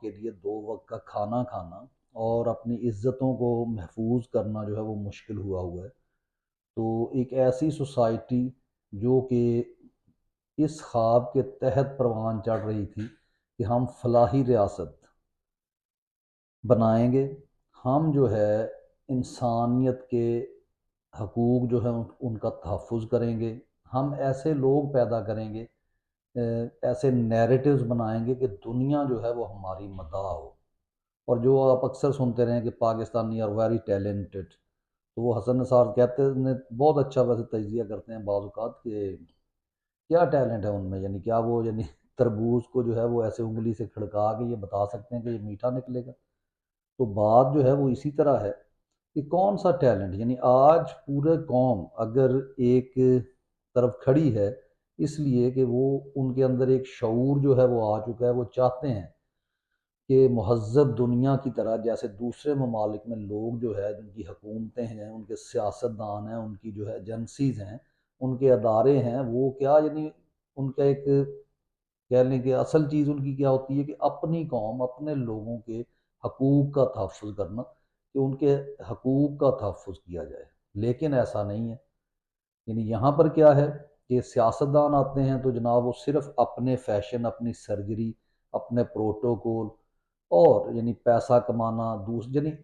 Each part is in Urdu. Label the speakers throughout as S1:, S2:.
S1: کے لیے 2 وقت کا کھانا کھانا اور اپنی عزتوں کو محفوظ کرنا جو ہے وہ مشکل ہوا ہے۔ تو ایک ایسی سوسائٹی جو کہ اس خواب کے تحت پروان چڑھ رہی تھی کہ ہم فلاحی ریاست بنائیں گے، ہم جو ہے انسانیت کے حقوق جو ہیں ان کا تحفظ کریں گے، ہم ایسے لوگ پیدا کریں گے، ایسے نیریٹیوز بنائیں گے کہ دنیا جو ہے وہ ہماری مداح ہو۔ اور جو آپ اکثر سنتے رہیں کہ پاکستانی آر ویری ٹیلنٹڈ، تو وہ حسن نثار کہتے ہیں، بہت اچھا ویسے تجزیہ کرتے ہیں بعض اوقات کہ کیا ٹیلنٹ ہے ان میں، یعنی کیا وہ تربوز کو جو ہے وہ ایسے انگلی سے کھڑکا کے یہ بتا سکتے ہیں کہ یہ میٹھا نکلے گا؟ تو بات جو ہے وہ اسی طرح ہے کہ کون سا ٹیلنٹ، یعنی آج پورے قوم اگر ایک طرف کھڑی ہے اس لیے کہ وہ ان کے اندر ایک شعور جو ہے وہ آ چکا ہے، وہ چاہتے ہیں کہ مہذب دنیا کی طرح جیسے دوسرے ممالک میں لوگ جو ہے جن کی حکومتیں ہیں، ان کے سیاستدان ہیں، ان کی جو ہے ایجنسیز ہیں، ان کے ادارے ہیں، وہ کیا ان کا ایک کہہ لیں کہ اصل چیز ان کی کیا ہوتی ہے کہ اپنی قوم اپنے لوگوں کے حقوق کا تحفظ کرنا، کہ ان کے حقوق کا تحفظ کیا جائے۔ لیکن ایسا نہیں ہے، یہاں پر کیا ہے کہ سیاستدان آتے ہیں تو جناب وہ صرف اپنے فیشن، اپنی سرجری، اپنے پروٹوکول اور پیسہ کمانا،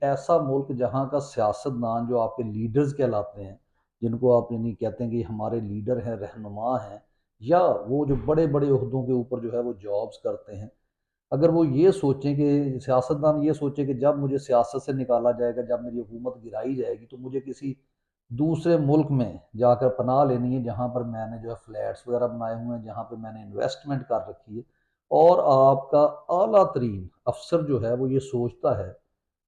S1: ایسا ملک جہاں کا سیاستدان جو آپ کے لیڈرز کہلاتے ہیں، جن کو آپ کہتے ہیں کہ یہ ہمارے لیڈر ہیں، رہنما ہیں، یا وہ جو بڑے بڑے عہدوں کے اوپر جو ہے وہ جابز کرتے ہیں، اگر وہ یہ سوچیں کہ سیاستدان یہ سوچیں کہ جب مجھے سیاست سے نکالا جائے گا، جب میری حکومت گرائی جائے گی، تو مجھے کسی دوسرے ملک میں جا کر پناہ لینی ہے جہاں پر میں نے جو ہے فلیٹس وغیرہ بنائے ہوئے ہیں، جہاں پہ میں نے انویسٹمنٹ کر رکھی ہے، اور آپ کا اعلیٰ ترین افسر جو ہے وہ یہ سوچتا ہے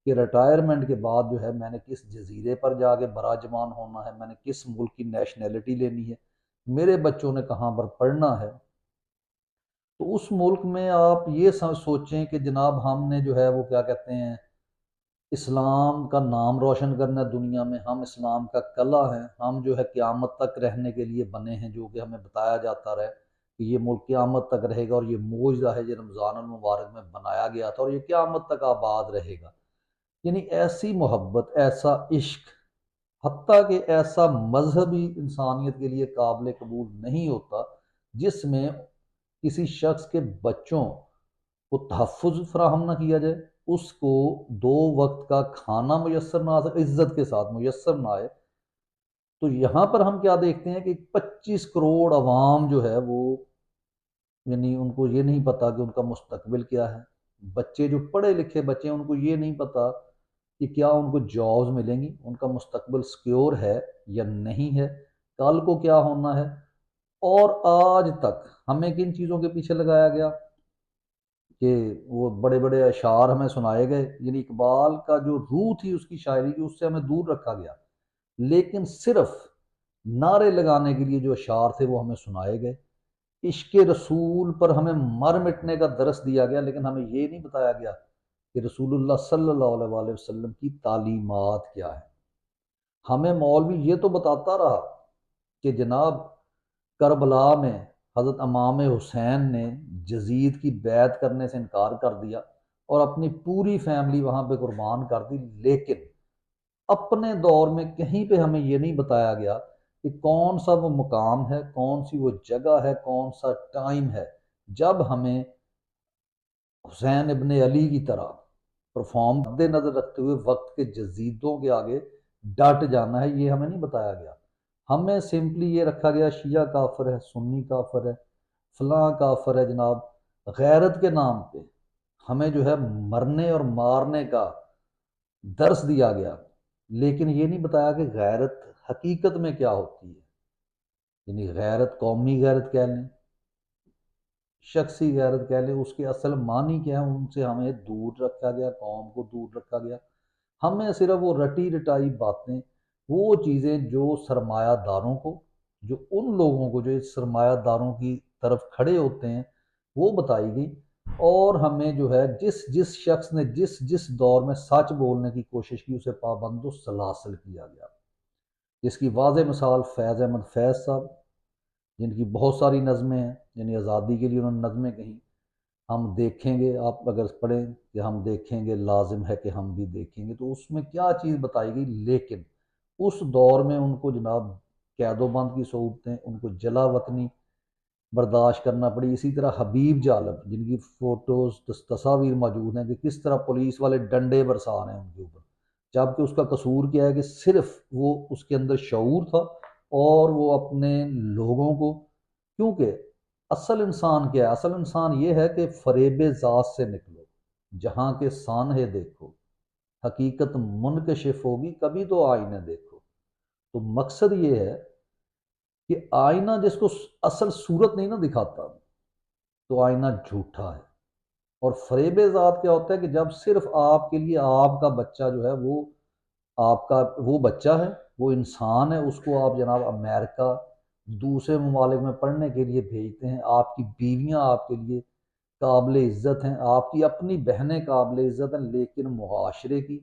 S1: کہ ریٹائرمنٹ کے بعد جو ہے میں نے کس جزیرے پر جا کے براجمان ہونا ہے، میں نے کس ملک کی نیشنلٹی لینی ہے، میرے بچوں نے کہاں پر پڑھنا ہے۔ تو اس ملک میں آپ یہ سوچیں کہ جناب ہم نے جو ہے وہ کیا کہتے ہیں اسلام کا نام روشن کرنا ہے دنیا میں، ہم اسلام کا کلہ ہیں، ہم جو ہے قیامت تک رہنے کے لیے بنے ہیں، جو کہ ہمیں بتایا جاتا رہے کہ یہ ملک قیامت تک رہے گا، اور یہ معجزہ ہے، یہ رمضان المبارک میں بنایا گیا تھا اور یہ قیامت تک آباد رہے گا۔ ایسی محبت، ایسا عشق، حتیٰ کہ ایسا مذہب ہی انسانیت کے لیے قابل قبول نہیں ہوتا جس میں کسی شخص کے بچوں کو تحفظ فراہم نہ کیا جائے، اس کو 2 وقت کا کھانا میسر نہ آ سکے، عزت کے ساتھ میسر نہ آئے۔ تو یہاں پر ہم کیا دیکھتے ہیں کہ 25 کروڑ عوام جو ہے وہ ان کو یہ نہیں پتا کہ ان کا مستقبل کیا ہے۔ بچے جو پڑھے لکھے بچے ہیں ان کو یہ نہیں پتا کہ کیا ان کو جابز ملیں گی، ان کا مستقبل سیکیور ہے یا نہیں ہے، کل کو کیا ہونا ہے۔ اور آج تک ہمیں کن چیزوں کے پیچھے لگایا گیا کہ وہ بڑے بڑے اشعار ہمیں سنائے گئے، اقبال کا جو روح تھی اس کی شاعری کی، اس سے ہمیں دور رکھا گیا، لیکن صرف نعرے لگانے کے لیے جو اشعار تھے وہ ہمیں سنائے گئے۔ عشق رسول پر ہمیں مر مٹنے کا درس دیا گیا، لیکن ہمیں یہ نہیں بتایا گیا کہ رسول اللہ صلی اللہ علیہ وآلہ وسلم کی تعلیمات کیا ہے۔ ہمیں مولوی یہ تو بتاتا رہا کہ جناب کربلا میں حضرت امام حسین نے یزید کی بیعت کرنے سے انکار کر دیا اور اپنی پوری فیملی وہاں پہ قربان کر دی، لیکن اپنے دور میں کہیں پہ ہمیں یہ نہیں بتایا گیا کہ کون سا وہ مقام ہے، کون سی وہ جگہ ہے، کون سا ٹائم ہے جب ہمیں حسین ابن علی کی طرح پرفارم مد نظر رکھتے ہوئے وقت کے جزیدوں کے آگے ڈٹ جانا ہے۔ یہ ہمیں نہیں بتایا گیا، ہمیں سمپلی یہ رکھا گیا شیعہ کافر ہے، سنی کافر ہے، فلاں کافر ہے جناب۔ غیرت کے نام پہ ہمیں جو ہے مرنے اور مارنے کا درس دیا گیا، لیکن یہ نہیں بتایا کہ غیرت حقیقت میں کیا ہوتی ہے۔ غیرت قومی غیرت کہہ لیں، شخصی غیرت کہہ لیں، اس کے اصل معنی کیا ہے، ان سے ہمیں دور رکھا گیا، قوم کو دور رکھا گیا۔ ہمیں صرف وہ رٹی رٹائی باتیں، وہ چیزیں جو سرمایہ داروں کو، جو ان لوگوں کو جو اس سرمایہ داروں کی طرف کھڑے ہوتے ہیں، وہ بتائی گئی، اور ہمیں جو ہے جس شخص نے جس دور میں سچ بولنے کی کوشش کی اسے پابند و سلاسل کیا گیا، جس کی واضح مثال فیض احمد فیض صاحب، جن کی بہت ساری نظمیں ہیں، آزادی کے لیے انہوں نے نظمیں کہیں۔ ہم دیکھیں گے، آپ اگر پڑھیں کہ ہم دیکھیں گے لازم ہے کہ ہم بھی دیکھیں گے، تو اس میں کیا چیز بتائی گئی، لیکن اس دور میں ان کو جناب قید و بند کی صعوبتیں، ان کو جلا وطنی برداشت کرنا پڑی۔ اسی طرح حبیب جالب جن کی فوٹوز تصاویر موجود ہیں کہ کس طرح پولیس والے ڈنڈے برسا رہے ہیں ان کے اوپر، جبکہ اس کا قصور کیا ہے کہ صرف وہ اس کے اندر شعور تھا اور وہ اپنے لوگوں کو، کیونکہ اصل انسان کیا ہے، اصل انسان یہ ہے کہ فریب ذات سے نکلو، جہاں کے سانحے دیکھو، حقیقت منکشف ہوگی کبھی تو آئینے دیکھو۔ تو مقصد یہ ہے کہ آئینہ جس کو اصل صورت نہیں نہ دکھاتا تو آئینہ جھوٹا ہے۔ اور فریب ذات کیا ہوتا ہے کہ جب صرف آپ کے لیے آپ کا بچہ جو ہے وہ آپ کا وہ بچہ ہے، وہ انسان ہے، اس کو آپ جناب امریکہ دوسرے ممالک میں پڑھنے کے لیے بھیجتے ہیں، آپ کی بیویاں آپ کے لیے قابل عزت ہیں، آپ کی اپنی بہنیں قابل عزت ہیں، لیکن معاشرے کی،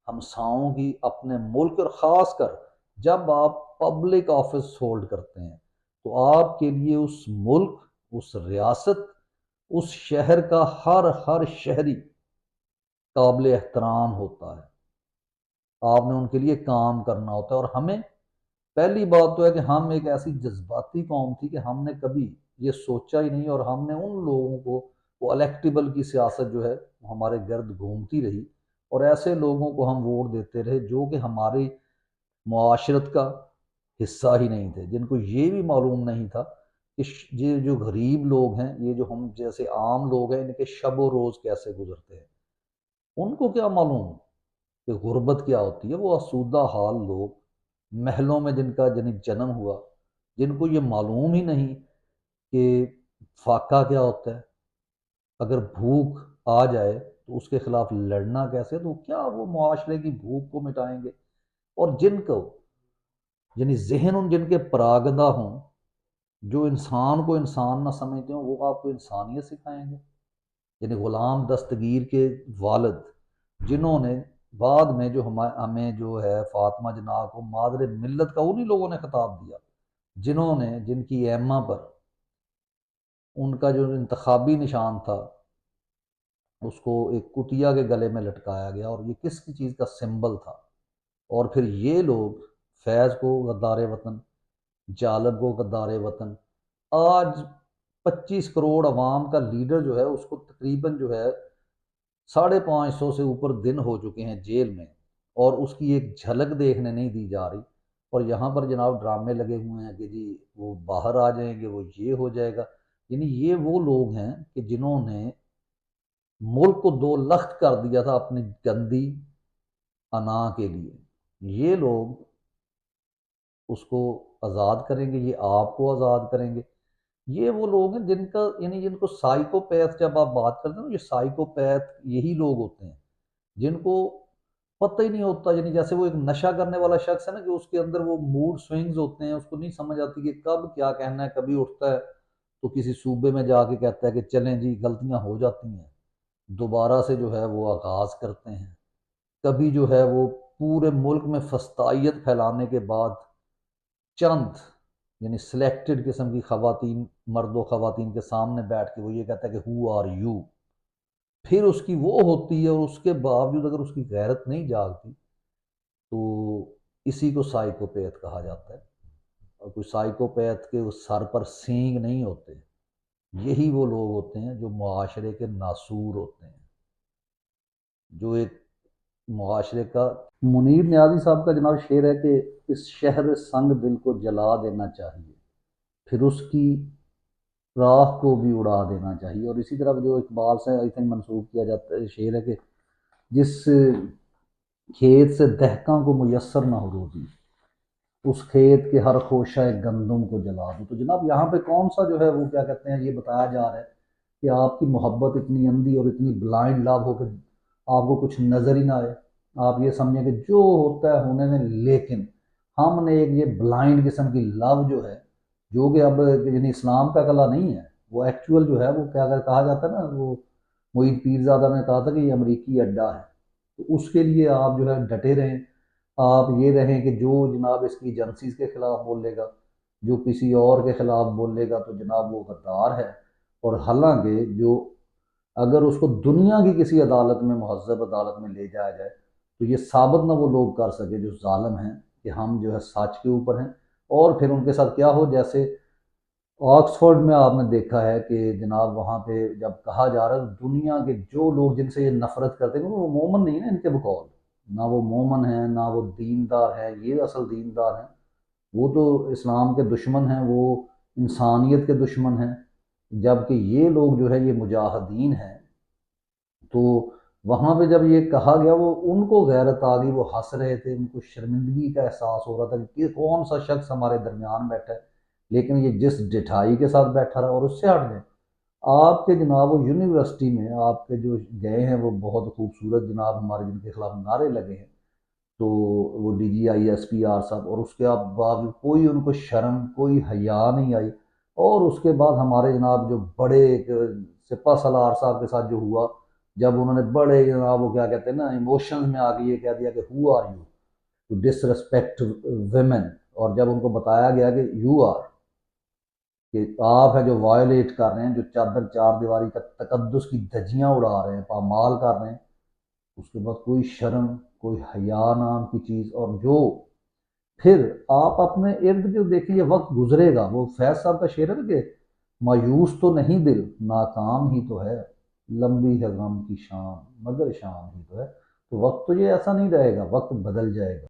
S1: ہمساؤں کی، اپنے ملک اور خاص کر جب آپ پبلک آفس ہولڈ کرتے ہیں تو آپ کے لیے اس ملک، اس ریاست، اس شہر کا ہر شہری قابل احترام ہوتا ہے، آپ نے ان کے لیے کام کرنا ہوتا ہے۔ اور ہمیں پہلی بات تو ہے کہ ہم ایک ایسی جذباتی قوم تھی کہ ہم نے کبھی یہ سوچا ہی نہیں، اور ہم نے ان لوگوں کو، وہ الیکٹیبل کی سیاست جو ہے وہ ہمارے گرد گھومتی رہی، اور ایسے لوگوں کو ہم ووٹ دیتے رہے جو کہ ہماری معاشرت کا حصہ ہی نہیں تھے، جن کو یہ بھی معلوم نہیں تھا کہ یہ جو غریب لوگ ہیں، یہ جو ہم جیسے عام لوگ ہیں، ان کے شب و روز کیسے گزرتے ہیں، ان کو کیا معلوم کہ غربت کیا ہوتی ہے۔ وہ آسودہ حال لوگ، محلوں میں جن کا جنم ہوا، جن کو یہ معلوم ہی نہیں کہ فاقہ کیا ہوتا ہے، اگر بھوک آ جائے تو اس کے خلاف لڑنا کیسے، تو کیا وہ معاشرے کی بھوک کو مٹائیں گے؟ اور جن کو ذہن ان جن کے پراگندہ ہوں، جو انسان کو انسان نہ سمجھتے ہوں، وہ آپ کو انسانیت سکھائیں گے؟ غلام دستگیر کے والد، جنہوں نے بعد میں جو ہمیں جو ہے فاطمہ جناح کو مادر ملت کا انہی لوگوں نے خطاب دیا، جنہوں نے جن کی ایما پر ان کا جو انتخابی نشان تھا اس کو ایک کتیا کے گلے میں لٹکایا گیا، اور یہ کس کی چیز کا سمبل تھا؟ اور پھر یہ لوگ فیض کو غدار وطن، جالب کو غدار وطن، آج 25 کروڑ عوام کا لیڈر جو ہے اس کو تقریباً جو ہے 550 سے اوپر دن ہو چکے ہیں جیل میں، اور اس کی ایک جھلک دیکھنے نہیں دی جا رہی، اور یہاں پر جناب ڈرامے لگے ہوئے ہیں کہ جی وہ باہر آ جائیں گے، وہ یہ ہو جائے گا۔ یہ وہ لوگ ہیں کہ جنہوں نے ملک کو دو لخت کر دیا تھا اپنی گندی انا کے لیے، یہ لوگ اس کو آزاد کریں گے، یہ آپ کو آزاد کریں گے۔ یہ وہ لوگ ہیں جن کا جن کو سائیکوپیتھ، جب آپ بات کرتے ہیں نا، یہ سائیکوپیتھ یہی لوگ ہوتے ہیں جن کو پتہ ہی نہیں ہوتا، جیسے وہ ایک نشہ کرنے والا شخص ہے نا، کہ اس کے اندر وہ موڈ سوئنگز ہوتے ہیں، اس کو نہیں سمجھ آتی کہ کب کیا کہنا ہے۔ کبھی اٹھتا ہے تو کسی صوبے میں جا کے کہتا ہے کہ چلیں جی غلطیاں ہو جاتی ہیں، دوبارہ سے جو ہے وہ آغاز کرتے ہیں۔ کبھی جو ہے وہ پورے ملک میں فسطائیت پھیلانے کے بعد چند سلیکٹڈ قسم کی خواتین، مرد و خواتین کے سامنے بیٹھ کے وہ یہ کہتا ہے کہ ہو آر یو، پھر اس کی وہ ہوتی ہے، اور اس کے باوجود اگر اس کی غیرت نہیں جاگتی تو اسی کو سائیکوپیتھ کہا جاتا ہے۔ اور کوئی سائیکوپیتھ کے اس سر پر سینگ نہیں ہوتے، یہی وہ لوگ ہوتے ہیں جو معاشرے کے ناسور ہوتے ہیں، جو ایک معاشرے کا، منیر نیازی صاحب کا جناب شعر ہے کہ اس شہر سنگ دل کو جلا دینا چاہیے، پھر اس کی راہ کو بھی اڑا دینا چاہیے۔ اور اسی طرح جو اقبال سے آئی تھنک منسوب کیا جاتا ہے شعر ہے کہ جس کھیت سے دہقاں کو میسر نہ ہو روزی، اس کھیت کے ہر خوشہ گندم کو جلا دو۔ تو جناب یہاں پہ کون سا جو ہے وہ کیا کہتے ہیں، یہ بتایا جا رہا ہے کہ آپ کی محبت اتنی اندھی اور اتنی بلائنڈ لو ہو کہ آپ کو کچھ نظر ہی نہ آئے، آپ یہ سمجھیں کہ جو ہوتا ہے ہونے میں، لیکن ہم نے ایک یہ بلائنڈ قسم کی لو جو ہے، جو کہ اب اسلام کا کلا نہیں ہے، وہ ایکچول جو ہے وہ کیا کہا جاتا ہے نا، وہ معید پیرزادہ نے کہا تھا کہ یہ امریکی اڈا ہے، تو اس کے لیے آپ جو ہے ڈٹے رہیں، آپ یہ رہیں کہ جو جناب اس کی ایجنسیز کے خلاف بولے گا، جو کسی اور کے خلاف بولے گا تو جناب وہ غدار ہے۔ اور حالانکہ جو اگر اس کو دنیا کی کسی عدالت میں، مہذب عدالت میں لے جایا جائے تو یہ ثابت نہ وہ لوگ کر سکے جو ظالم ہیں کہ ہم جو ہے سچ کے اوپر ہیں، اور پھر ان کے ساتھ کیا ہو، جیسے آکسفورڈ میں آپ نے دیکھا ہے کہ جناب وہاں پہ جب کہا جا رہا ہے دنیا کے جو لوگ جن سے یہ نفرت کرتے ہیں وہ مومن نہیں ہیں ان کے بقول، نہ وہ مومن ہیں نہ وہ دیندار ہیں، یہ اصل دیندار ہیں، وہ تو اسلام کے دشمن ہیں، وہ انسانیت کے دشمن ہیں، جبکہ یہ لوگ جو ہے یہ مجاہدین ہیں۔ تو وہاں پہ جب یہ کہا گیا وہ ان کو غیرت آ گئی، وہ ہنس رہے تھے، ان کو شرمندگی کا احساس ہو رہا تھا کہ یہ کون سا شخص ہمارے درمیان بیٹھا ہے، لیکن یہ جس ڈٹھائی کے ساتھ بیٹھا رہا، اور اس سے ہٹ گئے۔ آپ کے جناب وہ یونیورسٹی میں آپ کے جو گئے ہیں وہ بہت خوبصورت جناب ہمارے جن کے خلاف نعرے لگے ہیں، تو وہ D G I S P R صاحب، اور اس کے بعد کوئی ان کو شرم کوئی حیا نہیں آئی، اور اس کے بعد ہمارے جناب جو بڑے ایک سپہ سالار صاحب کے ساتھ جو ہوا، جب انہوں نے بڑے جناب وہ کیا کہتے ہیں نا ایموشنز میں آ کے یہ کہہ دیا کہ who are you to disrespect women, اور جب ان کو بتایا گیا کہ یو آر، کہ آپ ہیں جو وائلیٹ کر رہے ہیں، جو چادر چار دیواری کا تقدس کی دھجیاں اڑا رہے ہیں، پامال کر رہے ہیں، اس کے بعد کوئی شرم کوئی حیا نام کی چیز، اور جو پھر آپ اپنے ارد گرد دیکھیں یہ وقت گزرے گا، وہ فیض صاحب کا شعر ہے نا کہ مایوس تو نہیں دل ناکام ہی تو ہے، لمبی ہے غم کی شام مگر شام ہی تو ہے، تو وقت تو یہ ایسا نہیں رہے گا، وقت بدل جائے گا۔